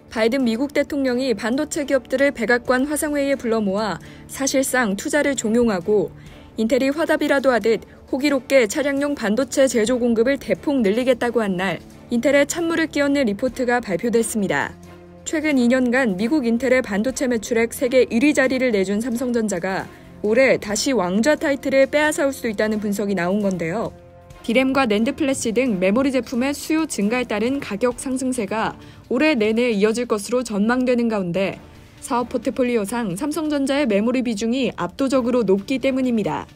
바이든 미국 대통령이 반도체 기업들을 백악관 화상회의에 불러 모아 사실상 투자를 종용하고 인텔이 화답이라도 하듯 호기롭게 차량용 반도체 제조 공급을 대폭 늘리겠다고 한 날 인텔의 찬물을 끼얹는 리포트가 발표됐습니다. 최근 2년간 미국 인텔의 반도체 매출액 세계 1위 자리를 내준 삼성전자가 올해 다시 왕좌 타이틀을 빼앗아올 수 있다는 분석이 나온 건데요. D램과 낸드 플래시 등 메모리 제품의 수요 증가에 따른 가격 상승세가 올해 내내 이어질 것으로 전망되는 가운데 사업 포트폴리오상 삼성전자의 메모리 비중이 압도적으로 높기 때문입니다.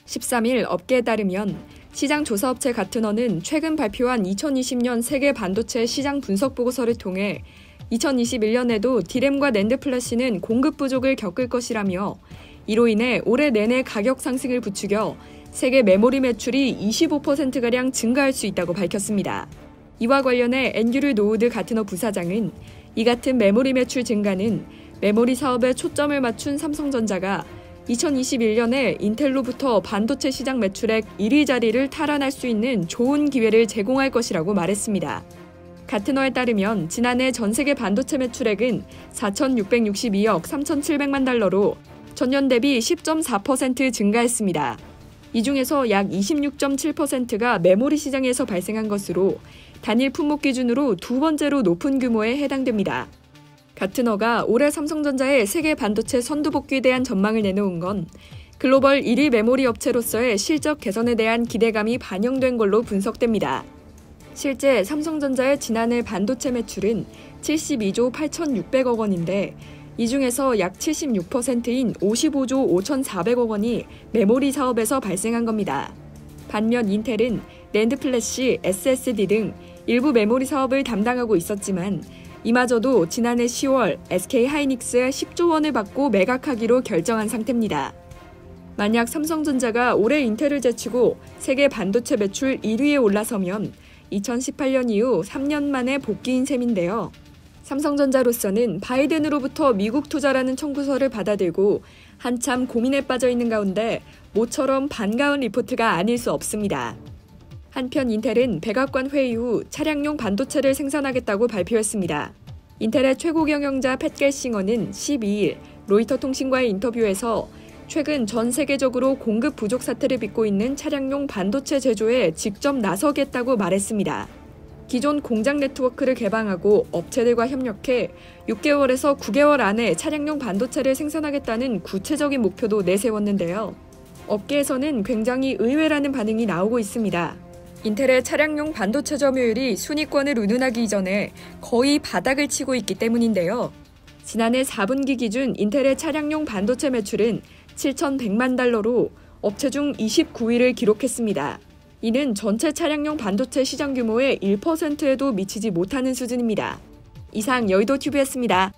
13일 업계에 따르면 시장 조사업체 가트너는 최근 발표한 2020년 세계 반도체 시장 분석 보고서를 통해 2021년에도 D램과 낸드 플래시는 공급 부족을 겪을 것이라며 이로 인해 올해 내내 가격 상승을 부추겨 세계 메모리 매출이 25%가량 증가할 수 있다고 밝혔습니다. 이와 관련해 앤드류 노우드 가트너 부사장은 이 같은 메모리 매출 증가는 메모리 사업에 초점을 맞춘 삼성전자가 2021년에 인텔로부터 반도체 시장 매출액 1위 자리를 탈환할 수 있는 좋은 기회를 제공할 것이라고 말했습니다. 가트너에 따르면 지난해 전 세계 반도체 매출액은 4,662억 3,700만 달러로 전년 대비 10.4% 증가했습니다. 이 중에서 약 26.7%가 메모리 시장에서 발생한 것으로 단일 품목 기준으로 두 번째로 높은 규모에 해당됩니다. 가트너가 올해 삼성전자의 세계 반도체 선두 복귀에 대한 전망을 내놓은 건 글로벌 1위 메모리 업체로서의 실적 개선에 대한 기대감이 반영된 걸로 분석됩니다. 실제 삼성전자의 지난해 반도체 매출은 72조 8,600억 원인데 이 중에서 약 76%인 55조 5,400억 원이 메모리 사업에서 발생한 겁니다. 반면 인텔은 낸드 플래시, SSD 등 일부 메모리 사업을 담당하고 있었지만 이마저도 지난해 10월 SK 하이닉스의 10조 원을 받고 매각하기로 결정한 상태입니다. 만약 삼성전자가 올해 인텔을 제치고 세계 반도체 매출 1위에 올라서면 2018년 이후 3년 만에 복귀인 셈인데요. 삼성전자로서는 바이든으로부터 미국 투자라는 청구서를 받아들고 한참 고민에 빠져 있는 가운데 모처럼 반가운 리포트가 아닐 수 없습니다. 한편 인텔은 백악관 회의 후 차량용 반도체를 생산하겠다고 발표했습니다. 인텔의 최고 경영자 팻 갤싱어는 12일 로이터 통신과의 인터뷰에서 최근 전 세계적으로 공급 부족 사태를 빚고 있는 차량용 반도체 제조에 직접 나서겠다고 말했습니다. 기존 공장 네트워크를 개방하고 업체들과 협력해 6개월에서 9개월 안에 차량용 반도체를 생산하겠다는 구체적인 목표도 내세웠는데요. 업계에서는 굉장히 의외라는 반응이 나오고 있습니다. 인텔의 차량용 반도체 점유율이 순위권을 운운하기 이전에 거의 바닥을 치고 있기 때문인데요. 지난해 4분기 기준 인텔의 차량용 반도체 매출은 7,100만 달러로 업체 중 29위를 기록했습니다. 이는 전체 차량용 반도체 시장 규모의 1%에도 미치지 못하는 수준입니다. 이상 여의도 튜브였습니다.